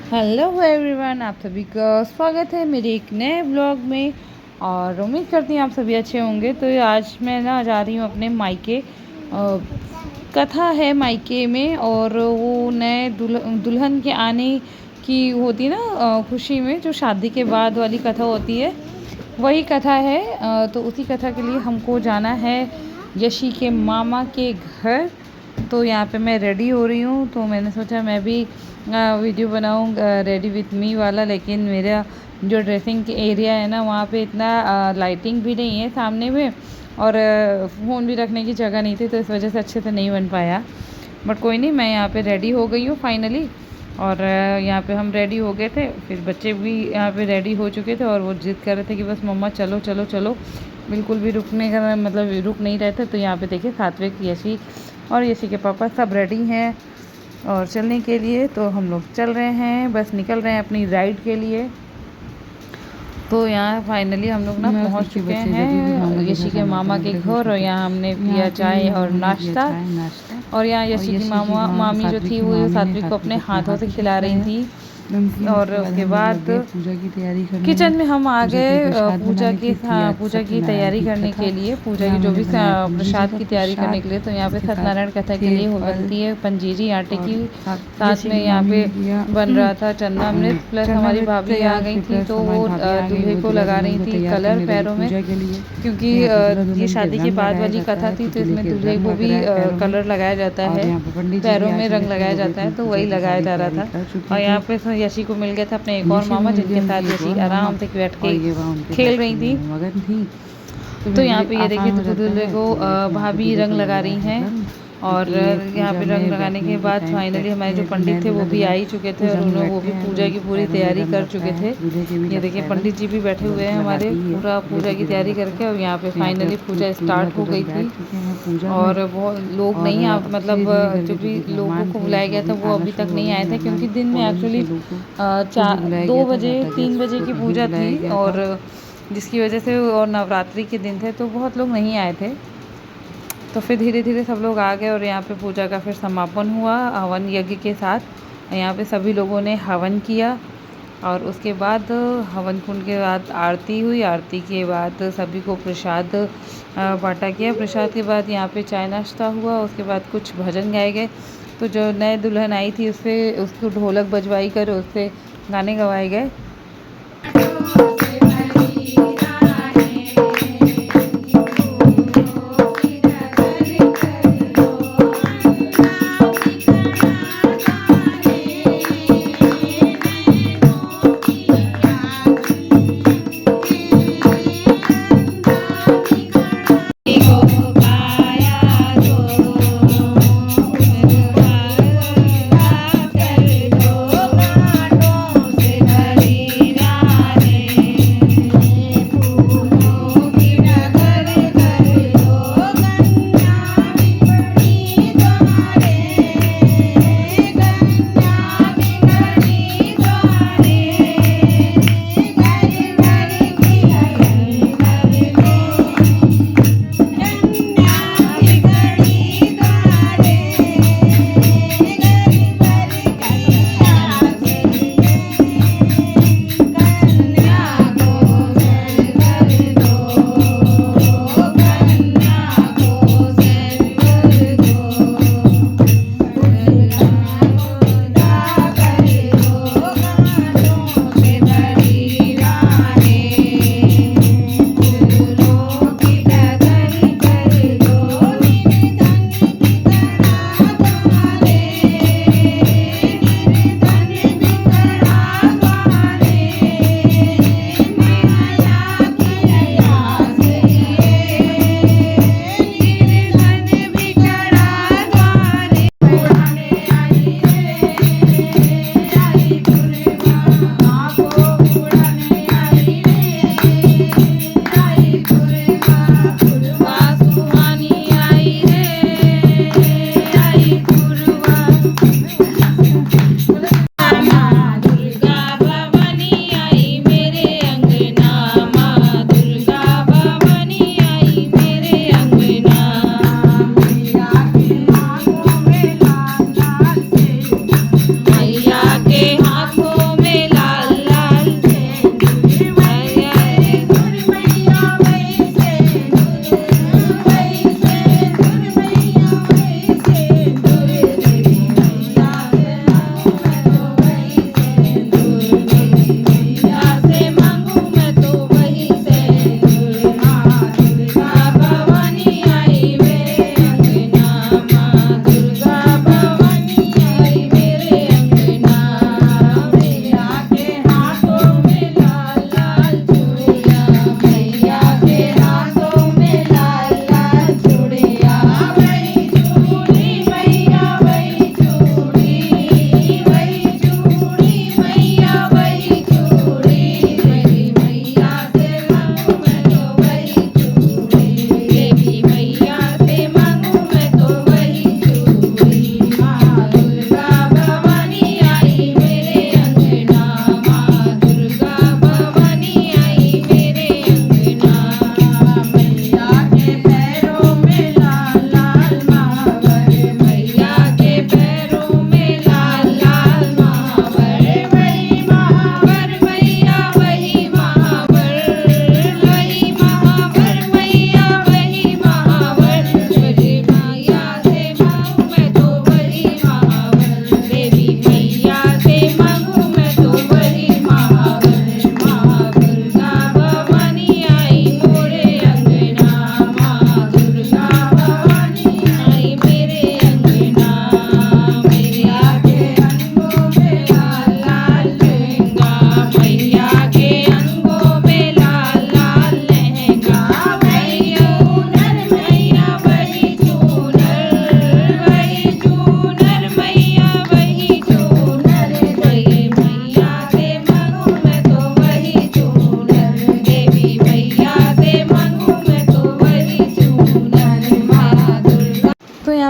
Hello everyone, आप सभी का स्वागत है मेरे एक नए ब्लॉग में। और उम्मीद करती हूँ आप सभी अच्छे होंगे। तो आज मैं जा रही हूँ अपने मायके। कथा है मायके में, और वो नए दुल्हन के आने की होती है ना, खुशी में जो शादी के बाद वाली कथा होती है, वही कथा है। तो उसी कथा के लिए हमको जाना है यशी के मामा के घर। तो यहाँ पे मैं रेडी हो रही हूँ, तो मैंने सोचा मैं भी वीडियो बनाऊँ रेडी विथ मी वाला। लेकिन मेरा जो ड्रेसिंग एरिया है ना, वहाँ पे इतना लाइटिंग भी नहीं है सामने में, और फ़ोन भी रखने की जगह नहीं थी, तो इस वजह से अच्छे से नहीं बन पाया। बट कोई नहीं, मैं यहाँ पे रेडी हो गई हूँ फाइनली। और यहाँ पे हम रेडी हो गए थे, फिर बच्चे भी यहाँ पे रेडी हो चुके थे, और वो जिद कर रहे थे कि बस मम्मा चलो चलो चलो, बिल्कुल भी रुकने का मतलब रुक नहीं रहे थे। तो यहाँ पे देखिए सात्विक, यशी और यशी के पापा सब रेडी हैं और चलने के लिए। तो हम लोग चल रहे हैं, बस निकल रहे हैं अपनी राइड के लिए। तो यहाँ फाइनली हम लोग ना पहुँच चुके हैं यशी के मामा के घर, और यहाँ हमने पिया चाय और नाश्ता। और यहाँ यशी की मामी जो थी वो सात्विक को अपने हाथों से खिला रही थी। और उसके बाद पूजा की तैयारी किचन में हम आ गए पूजा की तैयारी करने के लिए, पूजा की जो भी प्रसाद की तैयारी करने के लिए। तो यहाँ पे सत्यनारायण कथा के लिए बनती है पंजीरी आटे की, साथ में यहाँ पे बन रहा था चन्ना अमृत। प्लस हमारी भाभी आ गई थी, तो वो दूल्हे को लगा रही थी कलर पैरों में, क्योंकि ये शादी के बाद वाली कथा थी, तो इसमें दूल्हे को भी कलर लगाया जाता है, पैरों में रंग लगाया जाता है, तो वही लगाया जा रहा था। और यहाँ पे यशी को मिल गया था अपने एक और मामा, जिनके साथ यशी आराम से बैठ के खेल रही थी। तो यहाँ पे ये देखिए दूल्हे को भाभी रंग लगा रही हैं। और यहाँ पे रंग लगाने के बाद फाइनली हमारे जो पंडित थे वो भी आ ही चुके थे, और उन्होंने वो भी पूजा की पूरी तैयारी कर चुके थे। ये देखिए पंडित जी भी बैठे हुए हैं हमारे, पूरा पूजा की तैयारी करके। और यहाँ पे फाइनली पूजा स्टार्ट हो गई थी, और बहुत लोग नहीं मतलब जो भी लोगों को बुलाया गया था वो अभी तक नहीं आए थे, क्योंकि दिन में एक्चुअली 2 बजे 3 बजे की पूजा थी, और जिसकी वजह से, और नवरात्रि के दिन थे, तो बहुत लोग नहीं आए थे। तो फिर धीरे धीरे सब लोग आ गए, और यहाँ पे पूजा का फिर समापन हुआ हवन यज्ञ के साथ। यहाँ पे सभी लोगों ने हवन किया, और उसके बाद हवन कुंड के बाद आरती हुई। आरती के बाद सभी को प्रसाद बांटा गया। प्रसाद के बाद यहाँ पे चाय नाश्ता हुआ। उसके बाद कुछ भजन गाए गए। तो जो नए दुल्हन आई थी उसको ढोलक बजवाई कर उससे गाने गवाए गए।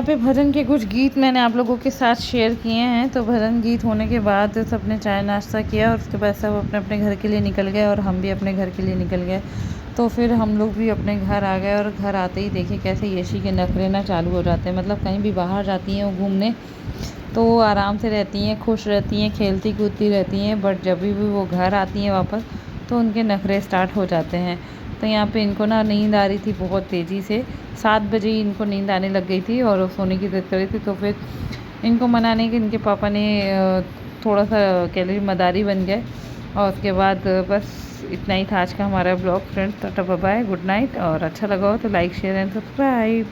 पे भजन के कुछ गीत मैंने आप लोगों के साथ शेयर किए हैं। तो भजन गीत होने के बाद सबने चाय नाश्ता किया और उसके बाद सब अपने अपने घर के लिए निकल गए और हम भी अपने घर के लिए निकल गए। तो फिर हम लोग भी अपने घर आ गए और घर आते ही देखे कैसे येशी के नखरे ना चालू हो जाते हैं। मतलब कहीं भी बाहर जाती हैं वो घूमने तो वो आराम से रहती हैं, खुश रहती हैं, खेलती कूदती रहती हैं, बट जब भी वो घर आती हैं वापस तो उनके नखरे स्टार्ट हो जाते हैं। तो यहाँ पे इनको ना नींद आ रही थी बहुत तेज़ी से, 7 बजे ही इनको नींद आने लग गई थी और सोने की ज़िद कर रही थी। तो फिर इनको मनाने के इनके पापा ने थोड़ा सा कह लीजिए मदारी बन गए। और उसके बाद बस इतना ही था आज का हमारा blog friends. Tata bye bye, good night. और अच्छा लगा हो तो लाइक शेयर एंड सब्सक्राइब।